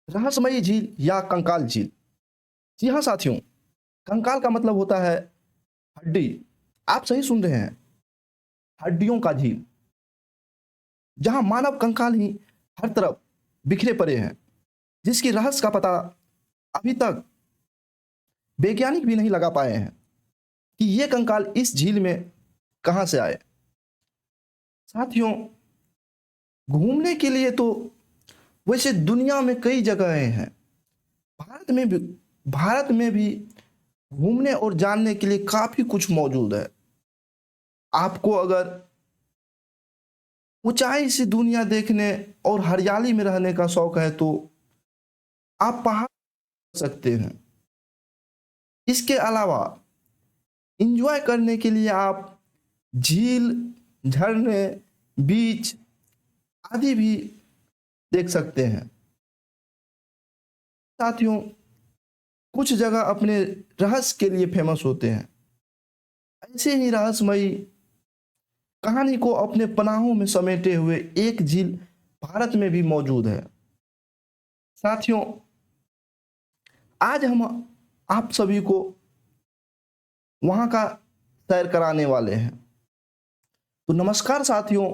रहस्यमयी झील या कंकाल झील। जी हाँ साथियों, कंकाल का मतलब होता है हड्डी। आप सही सुन रहे हैं, हड्डियों का झील, जहां मानव कंकाल ही हर तरफ बिखरे पड़े हैं, जिसकी रहस्य का पता अभी तक वैज्ञानिक भी नहीं लगा पाए हैं कि ये कंकाल इस झील में कहां से आए। साथियों, घूमने के लिए तो वैसे दुनिया में कई जगहें हैं। भारत में भी भारत में भी घूमने और जानने के लिए काफी कुछ मौजूद है। आपको अगर ऊंचाई से दुनिया देखने और हरियाली में रहने का शौक है तो आप पहाड़ जा सकते हैं। इसके अलावा एंजॉय करने के लिए आप झील, झरने, बीच आदि भी देख सकते हैं। साथियों, कुछ जगह अपने रहस्य के लिए फेमस होते हैं। ऐसे ही रहस्यमयी कहानी को अपने पनाहों में समेटे हुए एक झील भारत में भी मौजूद है। साथियों, आज हम आप सभी को वहां का सैर कराने वाले हैं। तो नमस्कार साथियों,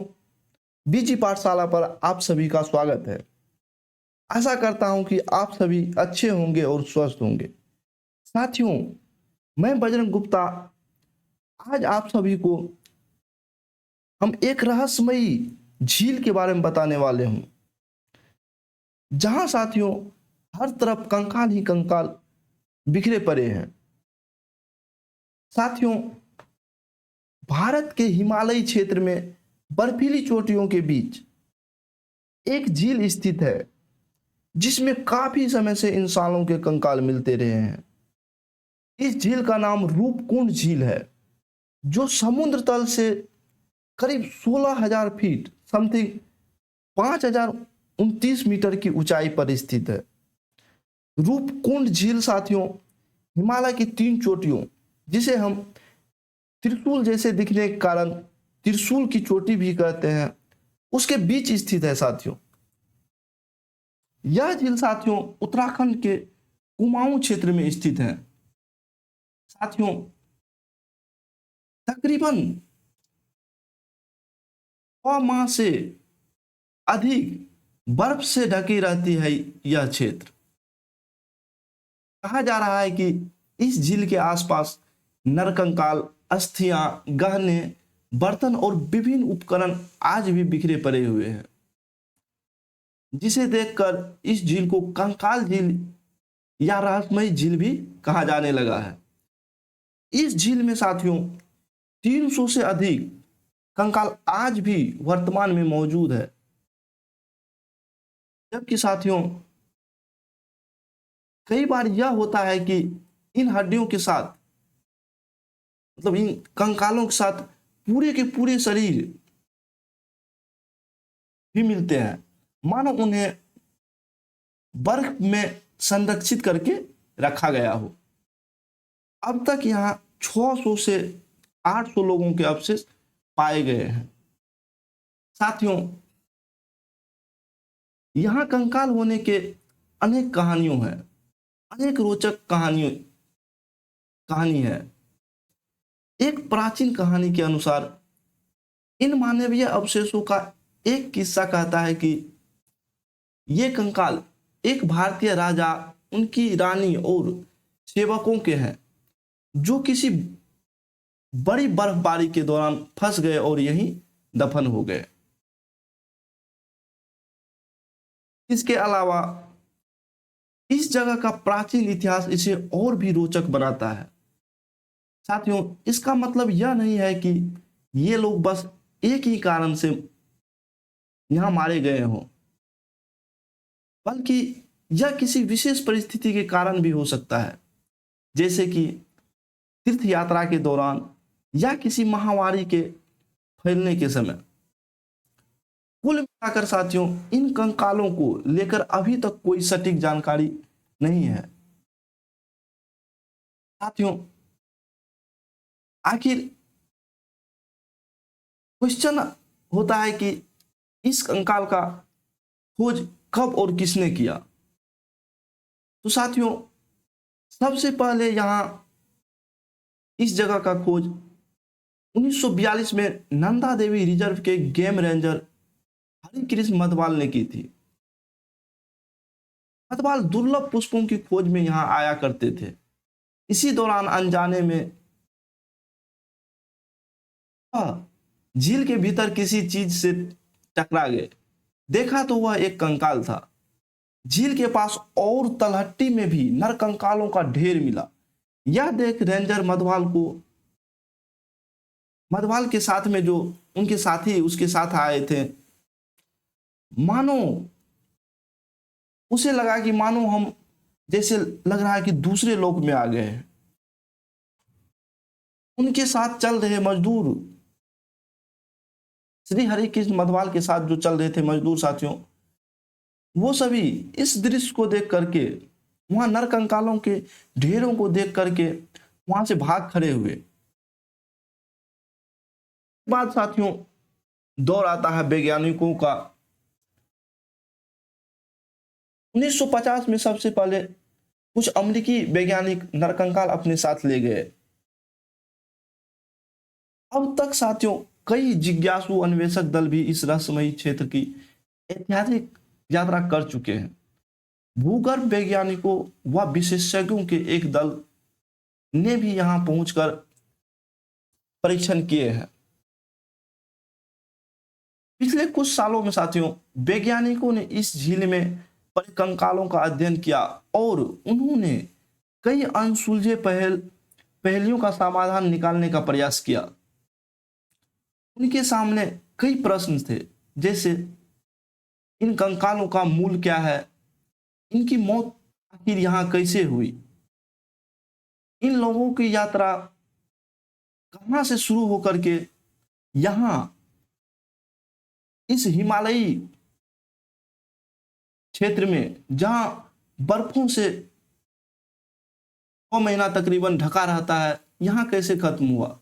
बीजी पाठशाला पर आप सभी का स्वागत है। आशा करता हूं कि आप सभी अच्छे होंगे और स्वस्थ होंगे। साथियों, मैं बजरंग गुप्ता आज आप सभी को हम एक रहस्यमयी झील के बारे में बताने वाले हूं, जहां साथियों हर तरफ कंकाल ही कंकाल बिखरे पड़े हैं। साथियों, भारत के हिमालयी क्षेत्र में बर्फीली चोटियों के बीच एक झील स्थित है, जिसमें काफी समय से इंसानों के कंकाल मिलते रहे हैं। इस झील का नाम रूपकुंड झील है, जो समुद्र तल से करीब 16,000 फीट समथिंग 5,029 मीटर की ऊंचाई पर स्थित है। रूपकुंड झील साथियों हिमालय की 3 चोटियों, जिसे हम त्रिशूल जैसे दिखने के कारण त्रिशूल की चोटी भी कहते हैं, उसके बीच स्थित है। साथियों, यह झील साथियों उत्तराखंड के कुमाऊं क्षेत्र में स्थित है। साथियों, तकरीबन 100 माह से अधिक बर्फ से ढकी रहती है यह क्षेत्र। कहा जा रहा है कि इस झील के आसपास नरकंकाल, अस्थियां, गहने, बर्तन और विभिन्न उपकरण आज भी बिखरे पड़े हुए हैं, जिसे देखकर इस झील को कंकाल झील या रहस्यमयी झील भी कहा जाने लगा है। इस झील में साथियों 300 से अधिक कंकाल आज भी वर्तमान में मौजूद है, जबकि साथियों कई बार यह होता है कि इन हड्डियों के साथ, मतलब इन कंकालों के साथ पूरे के पूरे शरीर भी मिलते हैं, मानो उन्हें बर्फ में संरक्षित करके रखा गया हो। अब तक यहाँ 600 से 800 लोगों के अवशेष पाए गए हैं। साथियों, यहाँ कंकाल होने के अनेक कहानियों हैं, अनेक रोचक कहानी है। एक प्राचीन कहानी के अनुसार इन मानवीय अवशेषों का एक किस्सा कहता है कि ये कंकाल एक भारतीय राजा, उनकी रानी और सेवकों के हैं, जो किसी बड़ी बर्फबारी के दौरान फंस गए और यहीं दफन हो गए। इसके अलावा इस जगह का प्राचीन इतिहास इसे और भी रोचक बनाता है। साथियों, इसका मतलब यह नहीं है कि ये लोग बस एक ही कारण से यहां मारे गए हों, बल्कि यह किसी विशेष परिस्थिति के कारण भी हो सकता है, जैसे कि तीर्थ यात्रा के दौरान या किसी महामारी के फैलने के समय। कुल मिलाकर साथियों, इन कंकालों को लेकर अभी तक कोई सटीक जानकारी नहीं है। साथियों, आखिर क्वेश्चन होता है कि इस कंकाल का खोज कब और किसने किया। तो साथियों, सबसे पहले यहाँ इस जगह का खोज 1942 में नंदा देवी रिजर्व के गेम रेंजर हरिकृष्ण मधवाल ने की थी। मधवाल दुर्लभ पुष्पों की खोज में यहाँ आया करते थे। इसी दौरान अनजाने में झील के भीतर किसी चीज से टकरा गए। देखा तो वह एक कंकाल था। झील के पास और तलहट्टी में भी नर कंकालों का ढेर मिला। यह देख रेंजर मधवाल के साथ में जो उनके साथी उसके साथ आए थे, मानो उसे लगा कि मानो हम जैसे लग रहा है कि दूसरे लोक में आ गए हैं। उनके साथ चल रहे मजदूर, श्री हरिकृष्ण मधवाल के साथ जो चल रहे थे मजदूर साथियों, वो सभी इस दृश्य को देख करके, वहां नर कंकालों के ढेरों को देख करके वहां से भाग खड़े हुए। बाद साथियों दौर आता है वैज्ञानिकों का। 1950 में सबसे पहले कुछ अमेरिकी वैज्ञानिक नरकंकाल अपने साथ ले गए। अब तक साथियों कई जिज्ञासु अन्वेषक दल भी इस रहस्यमयी क्षेत्र की ऐतिहासिक यात्रा कर चुके हैं। भूगर्भ वैज्ञानिकों व विशेषज्ञों के एक दल ने भी यहां पहुंचकर परीक्षण किए हैं। पिछले कुछ सालों में साथियों वैज्ञानिकों ने इस झील में पड़े कंकालों का अध्ययन किया और उन्होंने कई अनसुलझे पहेलियों का समाधान निकालने का प्रयास किया। उनके सामने कई प्रश्न थे, जैसे इन कंकालों का मूल क्या है, इनकी मौत आखिर यहाँ कैसे हुई, इन लोगों की यात्रा कहां से शुरू होकर के यहाँ इस हिमालयी क्षेत्र में जहां बर्फों से 6 महीना तकरीबन ढका रहता है, यहां कैसे खत्म हुआ।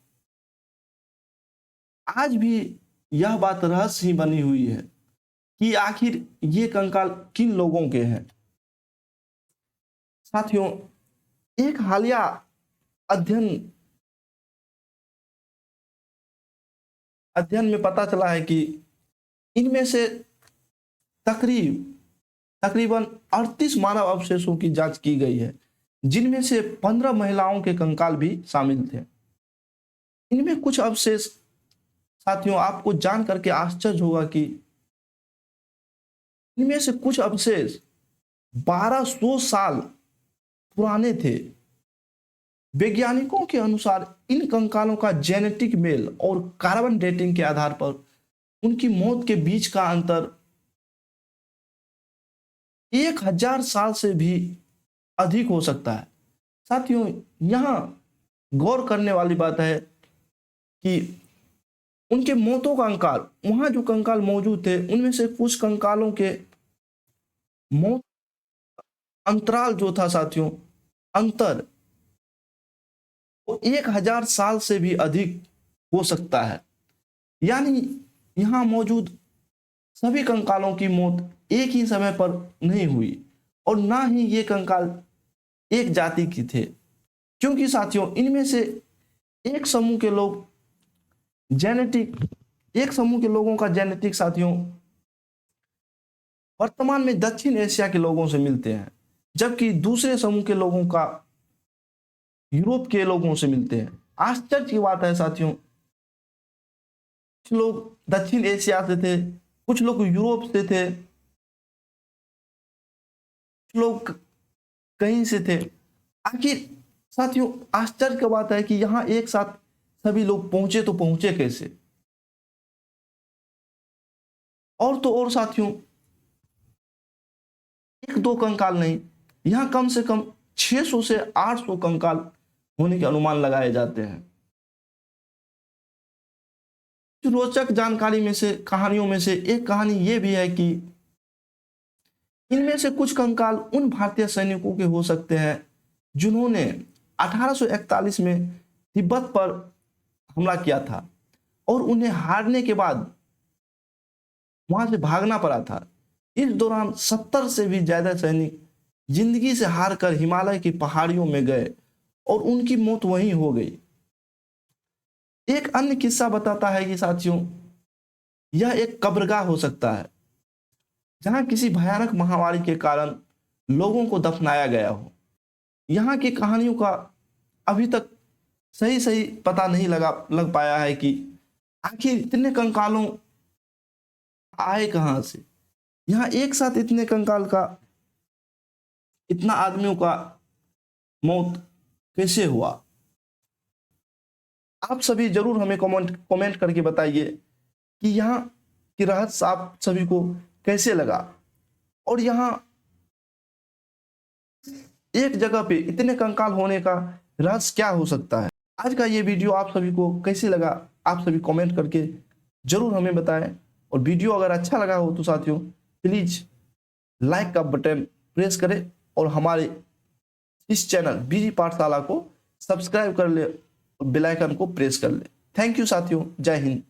आज भी यह बात रहस्य ही बनी हुई है कि आखिर ये कंकाल किन लोगों के हैं। साथियों एक हालिया अध्ययन में पता चला है कि इनमें से तकरीबन 38 मानव अवशेषों की जांच की गई है, जिनमें से 15 महिलाओं के कंकाल भी शामिल थे। इनमें कुछ अवशेष साथियों आपको जान करके आश्चर्य होगा कि इनमें से कुछ अवशेष 1200 साल पुराने थे। वैज्ञानिकों के अनुसार इन कंकालों का जेनेटिक मेल और कार्बन डेटिंग के आधार पर उनकी मौत के बीच का अंतर 1000 साल से भी अधिक हो सकता है। साथियों यहां गौर करने वाली बात है कि उनके मौतों का अंकाल, वहां जो कंकाल मौजूद थे उनमें से कुछ कंकालों के मौत अंतराल जो था साथियों, अंतर वो 1000 साल से भी अधिक हो सकता है। यानी यहां मौजूद सभी कंकालों की मौत एक ही समय पर नहीं हुई और ना ही ये कंकाल एक जाति की थे, क्योंकि साथियों इनमें से एक समूह के लोगों का जेनेटिक साथियों वर्तमान में दक्षिण एशिया के लोगों से मिलते हैं, जबकि दूसरे समूह के लोगों का यूरोप के लोगों से मिलते हैं। आश्चर्य की बात है साथियों, कुछ लोग दक्षिण एशिया से थे, कुछ लोग यूरोप से थे, कुछ लोग कहीं से थे। आखिर साथियों आश्चर्य की बात है कि यहां एक साथ सभी लोग पहुंचे, तो पहुंचे कैसे। और तो और साथियों एक दो कंकाल नहीं, यहां कम से कम 600 से 800 कंकाल होने के अनुमान लगाए जाते हैं। रोचक जानकारी में से, कहानियों में से एक कहानी यह भी है कि इनमें से कुछ कंकाल उन भारतीय सैनिकों के हो सकते हैं जिन्होंने 1841 में तिब्बत पर हमला किया था और उन्हें हारने के बाद वहां से भागना पड़ा था। इस दौरान 70 से भी ज्यादा सैनिक जिंदगी से हार कर हिमालय की पहाड़ियों में गए और उनकी मौत वहीं हो गई। एक अन्य किस्सा बताता है कि साथियों, यह एक कब्रगाह हो सकता है जहां किसी भयानक महामारी के कारण लोगों को दफनाया गया हो। यहाँ की कहानियों का अभी तक सही सही पता नहीं लग पाया है कि आखिर इतने कंकालों आए कहां से। यहाँ एक साथ इतने कंकाल का, इतना आदमियों का मौत कैसे हुआ। आप सभी जरूर हमें कमेंट करके बताइए कि यहाँ की रहस्य आप सभी को कैसे लगा, और यहाँ एक जगह पे इतने कंकाल होने का रहस्य क्या हो सकता है। आज का ये वीडियो आप सभी को कैसे लगा, आप सभी कमेंट करके जरूर हमें बताएं। और वीडियो अगर अच्छा लगा हो तो साथियों प्लीज लाइक का बटन प्रेस करें और हमारे इस चैनल बीजी पाठशाला को सब्सक्राइब कर ले और बेल आइकन को प्रेस कर ले। थैंक यू साथियों, जय हिंद।